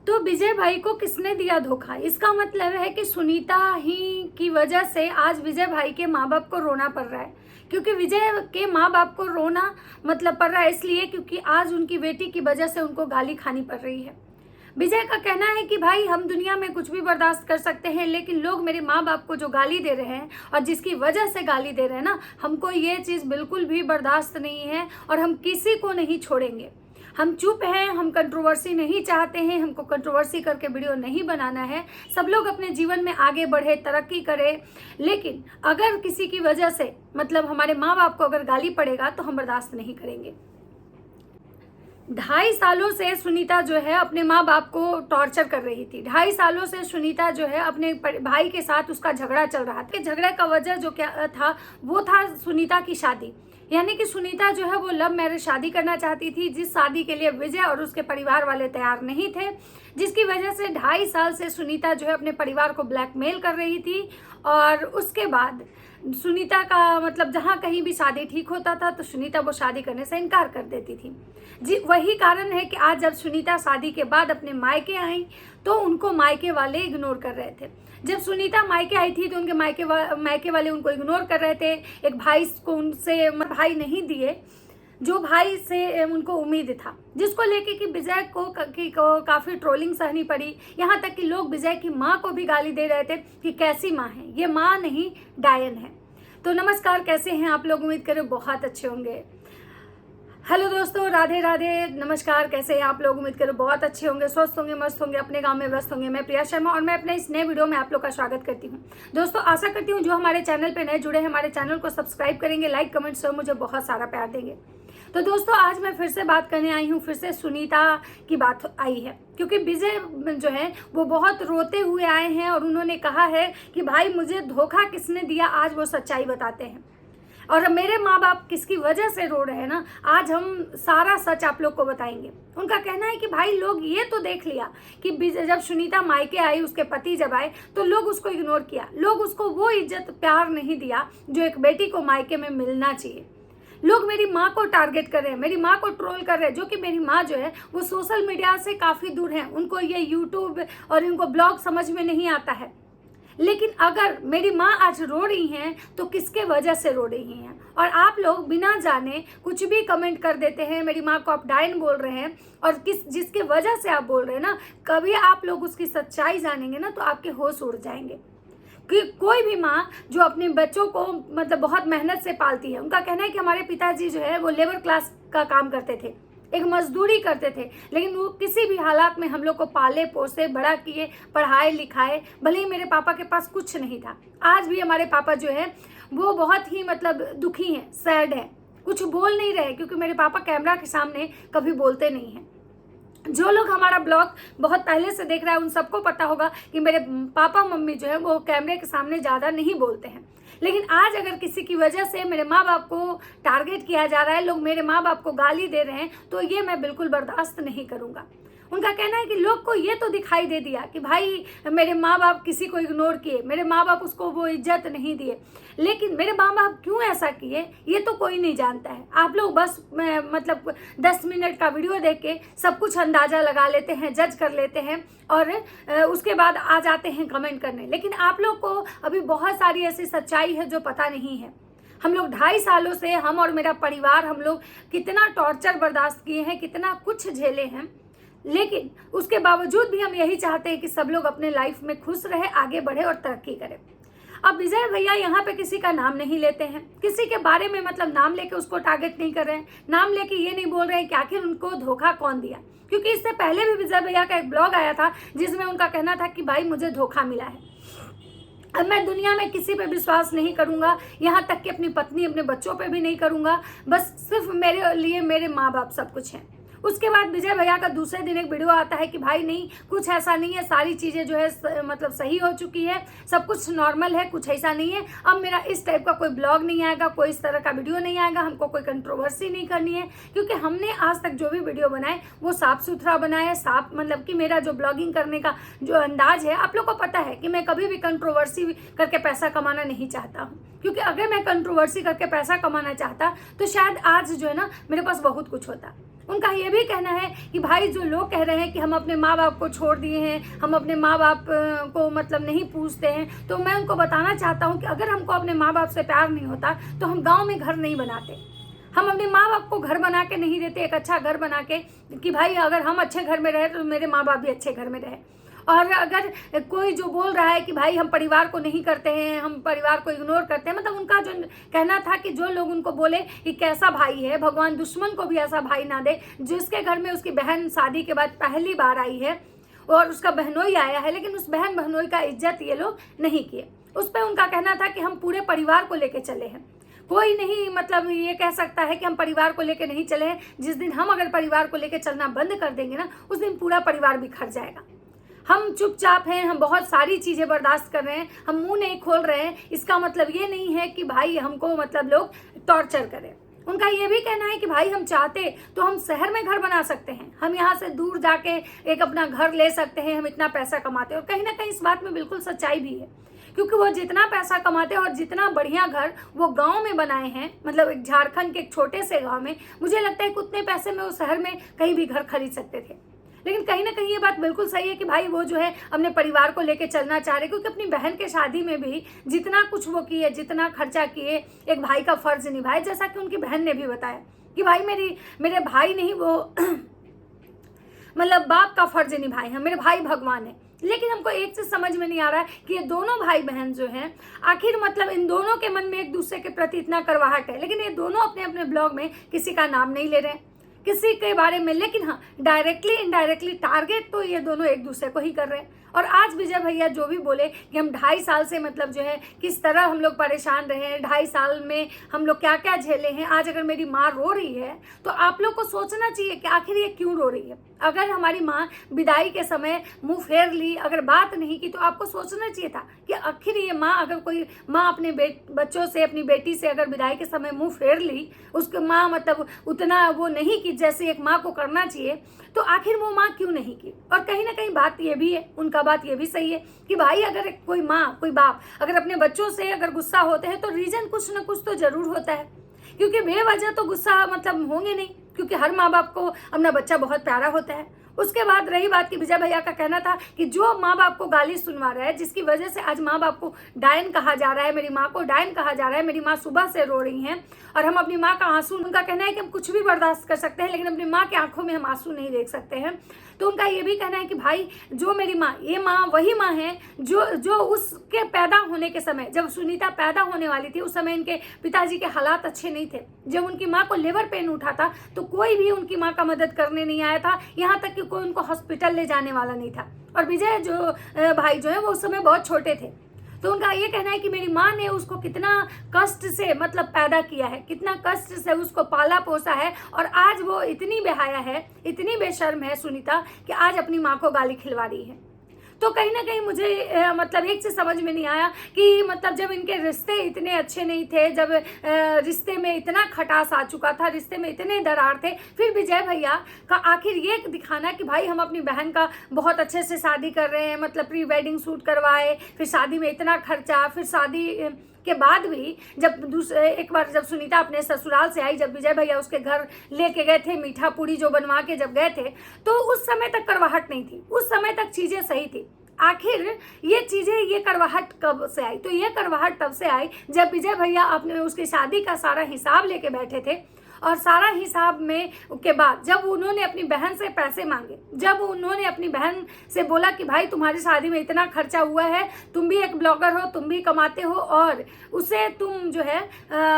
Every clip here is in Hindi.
तो विजय भाई को किसने दिया धोखा? इसका मतलब है कि सुनीता ही की वजह से आज विजय भाई के माँ बाप को रोना पड़ रहा है। क्योंकि विजय के माँ बाप को रोना मतलब पड़ रहा है इसलिए क्योंकि आज उनकी बेटी की वजह से उनको गाली खानी पड़ रही है। विजय का कहना है कि भाई हम दुनिया में कुछ भी बर्दाश्त कर सकते हैं, लेकिन लोग मेरे माँ बाप को जो गाली दे रहे हैं और जिसकी वजह से गाली दे रहे हैं ना, हमको ये चीज़ बिल्कुल भी बर्दाश्त नहीं है और हम किसी को नहीं छोड़ेंगे। हम चुप हैं, हम कंट्रोवर्सी नहीं चाहते हैं, हमको कंट्रोवर्सी करके वीडियो नहीं बनाना है। सब लोग अपने जीवन में आगे बढ़े, तरक्की करें, लेकिन अगर किसी की वजह से मतलब हमारे माँ बाप को अगर गाली पड़ेगा तो हम बर्दाश्त नहीं करेंगे। 2.5 सालों से सुनीता जो है अपने माँ बाप को टॉर्चर कर रही थी। 2.5 सालों से सुनीता जो है अपने भाई के साथ उसका झगड़ा चल रहा था। झगड़े का वजह जो क्या था वो था सुनीता की शादी। यानी कि सुनीता जो है वो लव मैरिज शादी करना चाहती थी, जिस शादी के लिए विजय और उसके परिवार वाले तैयार नहीं थे, जिसकी वजह से 2.5 साल से सुनीता जो है अपने परिवार को ब्लैकमेल कर रही थी। और उसके बाद सुनीता का मतलब जहाँ कहीं भी शादी ठीक होता था तो सुनीता वो शादी करने से इनकार कर देती थी। जी वही कारण है कि आज जब सुनीता शादी के बाद अपने मायके आई तो उनको मायके वाले इग्नोर कर रहे थे। जब सुनीता मायके आई थी तो उनके मायके वाले उनको इग्नोर कर रहे थे। एक भाई को उनसे भाई नहीं दिए जो भाई से उनको उम्मीद था, जिसको लेके कि विजय को काफ़ी ट्रोलिंग सहनी पड़ी। यहाँ तक कि लोग विजय की माँ को भी गाली दे रहे थे कि कैसी माँ है, ये माँ नहीं डायन है। तो नमस्कार, कैसे हैं आप लोग? उम्मीद करें बहुत अच्छे होंगे। हेलो दोस्तों, राधे राधे, नमस्कार, कैसे हैं आप लोग? उम्मीद करो बहुत अच्छे होंगे, स्वस्थ होंगे, मस्त होंगे, अपने काम में व्यस्त होंगे। मैं प्रिया शर्मा और मैं अपने इस नए वीडियो में आप लोग का स्वागत करती हूं। दोस्तों आशा करती हूं जो हमारे चैनल पे नए जुड़े हैं हमारे चैनल को सब्सक्राइब करेंगे, लाइक कमेंट शेयर मुझे बहुत सारा प्यार देंगे। तो दोस्तों आज मैं फिर से बात करने आई हूँ, फिर से सुनीता की बात आई है क्योंकि विजय जो है वो बहुत रोते हुए आए हैं और उन्होंने कहा है कि भाई मुझे धोखा किसने दिया, आज वो सच्चाई बताते हैं। और मेरे माँ बाप किसकी वजह से रो रहे हैं ना, आज हम सारा सच आप लोग को बताएंगे। उनका कहना है कि भाई लोग ये तो देख लिया कि जब सुनीता मायके आई, उसके पति जब आए तो लोग उसको इग्नोर किया, लोग उसको वो इज्जत प्यार नहीं दिया जो एक बेटी को मायके में मिलना चाहिए। लोग मेरी माँ को टारगेट कर रहे हैं, मेरी माँ को ट्रोल कर रहे हैं, जो कि मेरी माँ जो है वो सोशल मीडिया से काफ़ी दूर है, उनको ये यूट्यूब और इनको ब्लॉग समझ में नहीं आता है। लेकिन अगर मेरी माँ आज रो रही हैं तो किसके वजह से रो रही हैं? और आप लोग बिना जाने कुछ भी कमेंट कर देते हैं, मेरी माँ को आप डायन बोल रहे हैं और जिसके वजह से आप बोल रहे हैं ना, कभी आप लोग उसकी सच्चाई जानेंगे ना तो आपके होश उड़ जाएंगे। कि कोई भी माँ जो अपने बच्चों को मतलब बहुत मेहनत से पालती है, उनका कहना है कि हमारे पिताजी जो है वो लेबर क्लास का काम करते थे, एक मजदूरी करते थे, लेकिन वो किसी भी हालात में हम लोग को पाले पोसे बड़ा किए, पढ़ाए लिखाए। भले ही मेरे पापा के पास कुछ नहीं था, आज भी हमारे पापा जो है वो बहुत ही मतलब दुखी हैं, सैड है, कुछ बोल नहीं रहे क्योंकि मेरे पापा कैमरा के सामने कभी बोलते नहीं हैं। जो लोग हमारा ब्लॉग बहुत पहले से देख रहा है उन सबको पता होगा कि मेरे पापा मम्मी जो है वो कैमरे के सामने ज़्यादा नहीं बोलते हैं। लेकिन आज अगर किसी की वजह से मेरे माँ बाप को टारगेट किया जा रहा है, लोग मेरे माँ बाप को गाली दे रहे हैं, तो ये मैं बिल्कुल बर्दाश्त नहीं करूँगा। उनका कहना है कि लोग को ये तो दिखाई दे दिया कि भाई मेरे माँ बाप किसी को इग्नोर किए, मेरे माँ बाप उसको वो इज्जत नहीं दिए, लेकिन मेरे माँ बाप क्यों ऐसा किए ये तो कोई नहीं जानता है। आप लोग बस मतलब 10 मिनट का वीडियो देख के सब कुछ अंदाज़ा लगा लेते हैं, जज कर लेते हैं और उसके बाद आ जाते हैं कमेंट करने। लेकिन आप लोग को अभी बहुत सारी ऐसी सच्चाई है जो पता नहीं है। हम लोग 2.5 सालों से, हम और मेरा परिवार, हम लोग कितना टॉर्चर बर्दाश्त किए हैं, कितना कुछ झेले हैं, लेकिन उसके बावजूद भी हम यही चाहते हैं कि सब लोग अपने लाइफ में खुश रहे, आगे बढ़े और तरक्की करें। अब विजय भैया यहाँ पे किसी का नाम नहीं लेते हैं, किसी के बारे में मतलब नाम लेके उसको टारगेट नहीं कर रहे हैं, नाम लेके ये नहीं बोल रहे हैं कि आखिर उनको धोखा कौन दिया। क्योंकि इससे पहले भी विजय भैया का एक ब्लॉग आया था जिसमें उनका कहना था कि भाई मुझे धोखा मिला है, अब मैं दुनिया में किसी पे विश्वास नहीं करूंगा, यहाँ तक कि अपनी पत्नी अपने बच्चों पे भी नहीं करूंगा, बस सिर्फ मेरे लिए मेरे माँ बाप सब कुछ हैं। उसके बाद विजय भैया का दूसरे दिन एक वीडियो आता है कि भाई नहीं, कुछ ऐसा नहीं है, सारी चीज़ें जो है मतलब सही हो चुकी है, सब कुछ नॉर्मल है, कुछ ऐसा नहीं है, अब मेरा इस टाइप का कोई ब्लॉग नहीं आएगा, कोई इस तरह का वीडियो नहीं आएगा, हमको कोई कंट्रोवर्सी नहीं करनी है। क्योंकि हमने आज तक जो भी वीडियो बनाए वो साफ़ सुथरा बनाया है, साफ मतलब कि मेरा जो ब्लॉगिंग करने का जो अंदाज है, आप लोग को पता है कि मैं कभी भी कंट्रोवर्सी करके पैसा कमाना नहीं चाहता हूँ। क्योंकि अगर मैं कंट्रोवर्सी करके पैसा कमाना चाहता तो शायद आज जो है ना मेरे पास बहुत कुछ होता। उनका ये भी कहना है कि भाई जो लोग कह रहे हैं कि हम अपने माँ बाप को छोड़ दिए हैं, हम अपने माँ बाप को मतलब नहीं पूछते हैं, तो मैं उनको बताना चाहता हूँ कि अगर हमको अपने माँ बाप से प्यार नहीं होता तो हम गाँव में घर नहीं बनाते, हम अपने माँ बाप को घर बना के नहीं देते, एक अच्छा घर बना के कि भाई अगर हम अच्छे घर में रहे तो मेरे माँ बाप भी अच्छे घर में रहे। और अगर कोई जो बोल रहा है कि भाई हम परिवार को नहीं करते हैं, हम परिवार को इग्नोर करते हैं, मतलब उनका जो कहना था कि जो लोग उनको बोले कि कैसा भाई है, भगवान दुश्मन को भी ऐसा भाई ना दे, जिसके घर में उसकी बहन शादी के बाद पहली बार आई है और उसका बहनोई आया है, लेकिन उस बहन बहनोई का इज्जत ये लोग नहीं किए। उस पर उनका कहना था कि हम पूरे परिवार को लेके चले हैं, कोई नहीं मतलब ये कह सकता है कि हम परिवार को लेके नहीं चले हैं। जिस दिन हम अगर परिवार को लेके चलना बंद कर देंगे ना, उस दिन पूरा परिवार बिखर जाएगा। हम चुपचाप हैं, हम बहुत सारी चीज़ें बर्दाश्त कर रहे हैं, हम मुंह नहीं खोल रहे हैं, इसका मतलब ये नहीं है कि भाई हमको मतलब लोग टॉर्चर करें। उनका ये भी कहना है कि भाई हम चाहते तो हम शहर में घर बना सकते हैं, हम यहाँ से दूर जाके एक अपना घर ले सकते हैं, हम इतना पैसा कमाते हैं। और कहीं ना कहीं इस बात में बिल्कुल सच्चाई भी है, क्योंकि वो जितना पैसा कमाते हैं और जितना बढ़िया घर वो गांव में बनाए हैं, मतलब एक झारखंड के एक छोटे से गांव में, मुझे लगता है कि उतने पैसे में वो शहर में कहीं भी घर खरीद सकते थे। लेकिन कहीं ना कहीं ये बात बिल्कुल सही है कि भाई वो जो है अपने परिवार को लेके चलना चाह रहे, क्योंकि अपनी बहन के शादी में भी जितना कुछ वो किए, जितना खर्चा किए, एक भाई का फर्ज निभाए। जैसा कि उनकी बहन ने भी बताया कि भाई मेरे भाई नहीं, वो मतलब बाप का फर्ज निभाए हैं, मेरे भाई भगवान है। लेकिन हमको एक चीज समझ में नहीं आ रहा है कि ये दोनों भाई बहन जो हैं, आखिर मतलब इन दोनों के मन में एक दूसरे के प्रति इतना करवाहट है, लेकिन ये दोनों अपने अपने ब्लॉग में किसी का नाम नहीं ले रहे हैं, किसी के बारे में, लेकिन हाँ डायरेक्टली इनडायरेक्टली टारगेट तो ये दोनों एक दूसरे को ही कर रहे हैं। और आज विजय भैया जो भी बोले कि हम 2.5 साल से मतलब जो है किस तरह हम लोग परेशान रहे हैं, 2.5 साल में हम लोग क्या क्या झेले हैं, आज अगर मेरी माँ रो रही है तो आप लोग को सोचना चाहिए कि आखिर ये क्यों रो रही है। अगर हमारी माँ विदाई के समय मुंह फेर ली, अगर बात नहीं की, तो आपको सोचना चाहिए था कि आखिर ये माँ, अगर कोई माँ अपने बच्चों से, अपनी बेटी से अगर विदाई के समय मुंह फेर ली, उसके माँ मतलब उतना वो नहीं की जैसे एक माँ को करना चाहिए, तो आखिर वो माँ क्यों नहीं की। और कहीं ना कहीं बात ये भी है, उनका बात ये भी सही है कि भाई अगर कोई माँ, कोई बाप अगर अपने बच्चों से अगर गुस्सा होते हैं तो रीजन कुछ ना कुछ तो जरूर होता है, क्योंकि बेवजह तो गुस्सा मतलब होंगे नहीं, क्योंकि हर माँ बाप को अपना बच्चा बहुत प्यारा होता है। उसके बाद रही बात कि विजय भैया का कहना था कि जो माँ बाप को गाली सुनवा रहा है, जिसकी वजह से आज माँ बाप को डायन कहा जा रहा है, मेरी माँ को डायन कहा जा रहा है, मेरी माँ सुबह से रो रही हैं और हम अपनी माँ का आंसू, उनका कहना है कि हम कुछ भी बर्दाश्त कर सकते हैं लेकिन अपनी माँ की आंखों में हम आंसू नहीं देख सकते हैं। तो उनका ये भी कहना है कि भाई जो मेरी माँ, ये माँ वही माँ है जो उसके पैदा होने के समय, जब सुनीता पैदा होने वाली थी, उस समय इनके पिताजी के हालात अच्छे नहीं थे। जब उनकी माँ को लिवर पेन उठा था तो कोई भी उनकी माँ का मदद करने नहीं आया था, यहाँ तक कि कोई उनको हॉस्पिटल ले जाने वाला नहीं था। और विजय जो भाई जो है वो उस समय बहुत छोटे थे। तो उनका ये कहना है कि मेरी माँ ने उसको कितना कष्ट से मतलब पैदा किया है, कितना कष्ट से उसको पाला पोसा है, और आज वो इतनी बेहाया है, इतनी बेशर्म है सुनीता कि आज अपनी माँ को गाली खिलवा रही है। तो कहीं ना कहीं मुझे मतलब एक चीज समझ में नहीं आया कि मतलब जब इनके रिश्ते इतने अच्छे नहीं थे, जब रिश्ते में इतना खटास आ चुका था, रिश्ते में इतने दरार थे, फिर विजय भैया का आखिर ये दिखाना कि भाई हम अपनी बहन का बहुत अच्छे से शादी कर रहे हैं, मतलब प्री वेडिंग शूट करवाए, फिर शादी में इतना खर्चा, फिर शादी के बाद भी जब एक बार जब सुनीता अपने ससुराल से आई, जब विजय भैया उसके घर लेके गए थे, मीठा पूरी जो बनवा के जब गए थे, तो उस समय तक करवाहट नहीं थी, उस समय तक चीजें सही थी। आखिर ये चीजें, ये करवाहट कब से आई? तो ये करवाहट तब से आई जब विजय भैया अपने उसकी शादी का सारा हिसाब लेके बैठे थे, और सारा हिसाब में के बाद जब उन्होंने अपनी बहन से पैसे मांगे, जब उन्होंने अपनी बहन से बोला कि भाई तुम्हारी शादी में इतना खर्चा हुआ है, तुम भी एक ब्लॉगर हो, तुम भी कमाते हो, और उसे तुम जो है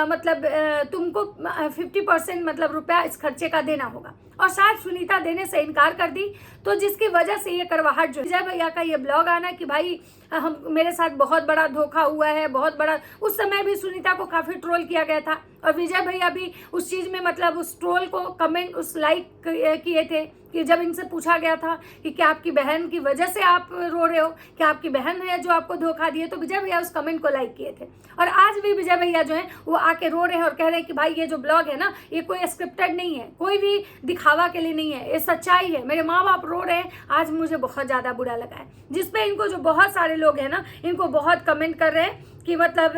मतलब तुमको 50% मतलब रुपया इस खर्चे का देना होगा, और शायद सुनीता देने से इनकार कर दी। तो जिसकी वजह से ये करवाहट जो विजय भैया का ये ब्लॉग आना कि भाई हम, मेरे साथ बहुत बड़ा धोखा हुआ है, बहुत बड़ा, उस समय भी सुनीता को काफ़ी ट्रोल किया गया था, और विजय भैया भी उस चीज़ में मतलब उस ट्रोल को कमेंट उस लाइक किए थे कि जब इनसे पूछा गया था कि क्या आपकी बहन की वजह से आप रो रहे हो, क्या आपकी बहन है जो आपको धोखा दिए, तो विजय भैया उस कमेंट को लाइक किए थे। और आज भी विजय भैया जो है वो आके रो रहे हैं और कह रहे हैं कि भाई ये जो ब्लॉग है ना, ये कोई स्क्रिप्टेड नहीं है, कोई भी दिखावा के लिए नहीं है, ये सच्चाई है, मेरे माँ बाप रो रहे हैं। आज मुझे बहुत ज़्यादा बुरा लगा है, जिसपे इनको जो बहुत सारे लोग हैं ना, इनको बहुत कमेंट कर रहे हैं कि मतलब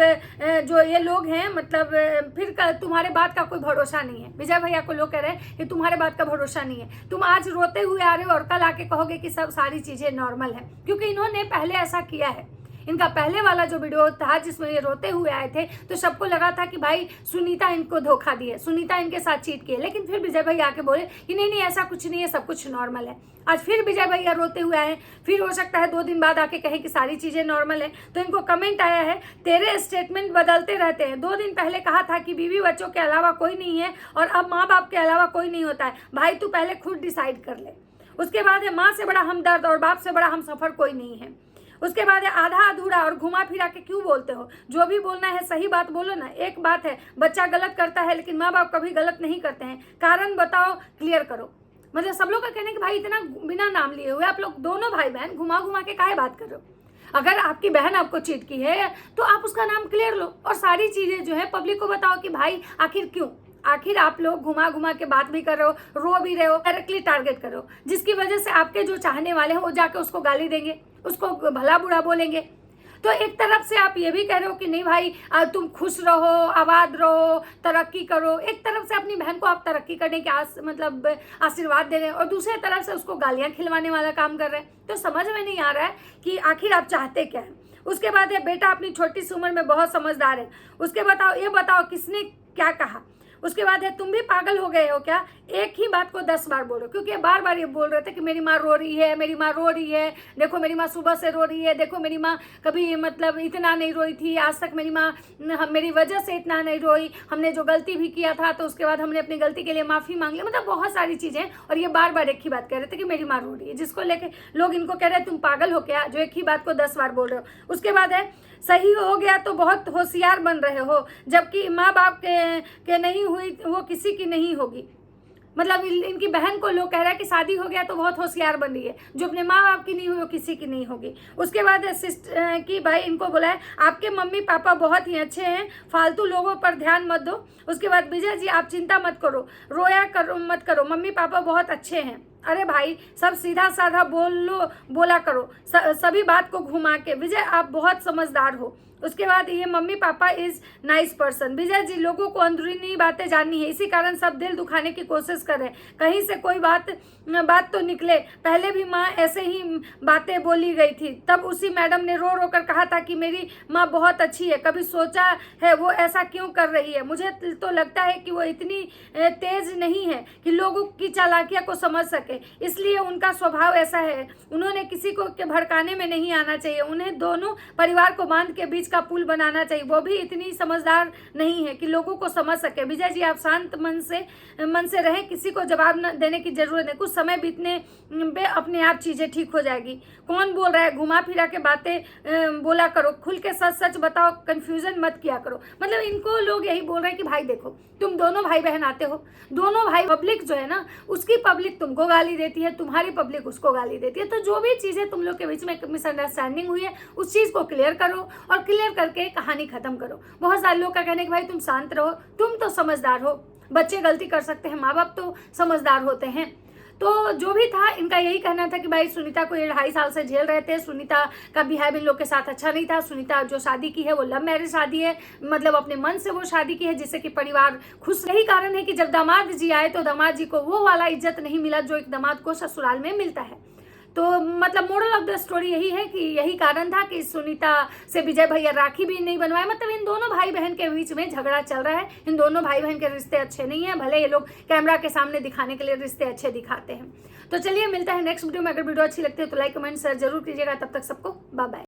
जो ये लोग हैं मतलब फिर तुम्हारे बात का कोई भरोसा नहीं है। विजय भैया को लोग कह रहे हैं कि तुम्हारे बात का भरोसा नहीं है, तुम आज रोते हुए आ रहे हो और कल आके कहोगे कि सब सारी चीज़ें नॉर्मल है, क्योंकि इन्होंने पहले ऐसा किया है। इनका पहले वाला जो वीडियो था जिसमें ये रोते हुए आए थे तो सबको लगा था कि भाई सुनीता इनको धोखा दी है, सुनीता इनके साथ चीट की है, लेकिन फिर विजय भैया आके बोले कि नहीं नहीं ऐसा कुछ नहीं है, सब कुछ नॉर्मल है। आज फिर विजय भैया रोते हुए आए, फिर हो सकता है 2 दिन बाद आके कहे कि सारी चीज़ें नॉर्मल है। तो इनको कमेंट आया है, तेरे स्टेटमेंट बदलते रहते हैं, 2 दिन पहले कहा था कि बीवी बच्चों के अलावा कोई नहीं है और अब माँ बाप के अलावा कोई नहीं होता है। भाई तू पहले खुद डिसाइड कर ले। उसके बाद है माँ से बड़ा हमदर्द और बाप से बड़ा हम सफ़र कोई नहीं है। उसके बाद है आधा अधूरा और घुमा फिरा के क्यों बोलते हो, जो भी बोलना है सही बात बोलो ना। एक बात है, बच्चा गलत करता है लेकिन माँ बाप कभी गलत नहीं करते हैं, कारण बताओ, क्लियर करो। मतलब सब लोग का कहने कि भाई इतना बिना नाम लिए हुए आप लोग दोनों भाई बहन घुमा घुमा के काहे बात कर रहे हो। अगर आपकी बहन आपको चीट की है तो आप उसका नाम क्लियर लो और सारी चीज़ें जो है पब्लिक को बताओ कि भाई आखिर क्यों, आखिर आप लोग घुमा घुमा के बात भी कर रहे हो, रो भी रहे हो, डायरेक्टली टारगेट करो, जिसकी वजह से आपके जो चाहने वाले हैं वो जाके उसको गाली देंगे, उसको भला बुरा बोलेंगे। तो एक तरफ से आप ये भी कह रहे हो कि नहीं भाई तुम खुश रहो, आबाद रहो, तरक्की करो, एक तरफ से अपनी बहन को आप तरक्की करने के मतलब आशीर्वाद दे रहे हैं और दूसरे तरफ से उसको गालियां खिलवाने वाला काम कर रहे हैं। तो समझ में नहीं आ रहा है कि आखिर आप चाहते क्या है। उसके बाद है बेटा अपनी छोटी सी उम्र में बहुत समझदार है। उसके ये बताओ किसने क्या कहा। उसके बाद है तुम भी पागल हो गए हो क्या, एक ही बात को 10 बार बोलो, क्योंकि बार बार ये बोल रहे थे कि मेरी माँ रो रही है, मेरी माँ रो रही है, देखो मेरी माँ सुबह से रो रही है, देखो मेरी माँ कभी मतलब इतना नहीं रोई थी आज तक, मेरी माँ मेरी वजह से इतना नहीं रोई, हमने जो गलती भी किया था तो उसके बाद हमने अपनी गलती के लिए माफ़ी मांग ली, मतलब बहुत सारी चीज़ें। और ये बार बार एक ही बात कह रहे थे कि मेरी माँ रो रही है, जिसको लेके लोग इनको कह रहे हैं तुम पागल हो क्या, जो एक ही बात को 10 बार बोल रहे हो। उसके बाद है सही हो गया तो बहुत होशियार बन रहे हो, जबकि माँ बाप के नहीं हुई वो किसी की नहीं होगी। मतलब इनकी बहन को लोग कह रहे हैं कि शादी हो गया तो बहुत होशियार बन रही है, जो अपने माँ बाप की नहीं हुई वो किसी की नहीं होगी। उसके बाद सिस्टर की भाई इनको बोला है आपके मम्मी पापा बहुत ही अच्छे हैं, फालतू लोगों पर ध्यान मत दो। उसके बाद विजय जी आप चिंता मत करो, रोया करो मत करो, मम्मी पापा बहुत अच्छे हैं। अरे भाई सब सीधा साधा बोला करो, सभी बात को घुमा के। विजय आप बहुत समझदार हो। उसके बाद ये mummy papa is nice person. Vijay ji लोगों को अंदरूनी बातें जाननी है, इसी कारण सब दिल दुखाने की कोशिश कर रहे हैं, कहीं से कोई बात तो निकले। पहले भी माँ ऐसे ही बातें बोली गई थी, तब उसी मैडम ने रो रो कर कहा था कि मेरी माँ बहुत अच्छी है, कभी सोचा है वो ऐसा क्यों कर रही है। मुझे तो लगता है कि वो इतनी तेज नहीं है कि लोगों की चालाकियाँ को समझ सके, इसलिए उनका स्वभाव ऐसा है। उन्होंने किसी को के भड़काने में नहीं आना चाहिए, उन्हें दोनों परिवार को बांध के बीच का पुल बनाना चाहिए। वो भी इतनी समझदार नहीं है कि लोगों को समझ सके। विजय जी आप शांत मन से रहें, किसी को जवाब न देने की जरूरत नहीं, कुछ समय बीतने पे अपने आप चीज़ें ठीक हो जाएगी। कौन बोल रहा है, घुमा फिरा के बातें बोला करो, खुल के सच सच बताओ, कंफ्यूजन मत किया करो। मतलब इनको लोग यही बोल रहे हैं कि भाई देखो तुम दोनों भाई बहन आते हो, दोनों भाई, पब्लिक जो है ना उसकी पब्लिक तुमको गाली देती है, तुम्हारी पब्लिक उसको गाली देती है। तो जो भी चीज़ें तुम लोग के बीच में मिसअंडरस्टैंडिंग हुई है उस चीज़ को क्लियर करो और क्लियर करके कहानी खत्म करो। बहुत सारे लोग का कहने कि भाई तुम शांत रहो, तुम तो समझदार हो, बच्चे गलती कर सकते हैं, माँ बाप तो समझदार होते हैं। तो जो भी था इनका यही कहना था कि भाई सुनीता को ये 2.5 साल से झेल रहे थे, सुनीता का बिहेव इन लोग के साथ अच्छा नहीं था। सुनीता जो शादी की है वो लव मैरिज शादी है, मतलब अपने मन से वो शादी की है जिससे कि परिवार खुश। यही कारण है कि जब दामाद जी आए तो दामाद जी को वो वाला इज्जत नहीं मिला जो एक दामाद को ससुराल में मिलता है। तो मतलब मोरल ऑफ द स्टोरी यही है कि यही कारण था कि सुनीता से विजय भैया राखी भी नहीं बनवाए। मतलब इन दोनों भाई बहन के बीच में झगड़ा चल रहा है, इन दोनों भाई बहन के रिश्ते अच्छे नहीं है, भले ये लोग कैमरा के सामने दिखाने के लिए रिश्ते अच्छे दिखाते हैं। तो चलिए मिलता है नेक्स्ट वीडियो में। अगर वीडियो अच्छी लगती है तो लाइक कमेंट शेयर जरूर कीजिएगा। तब तक सबको बाय बाय।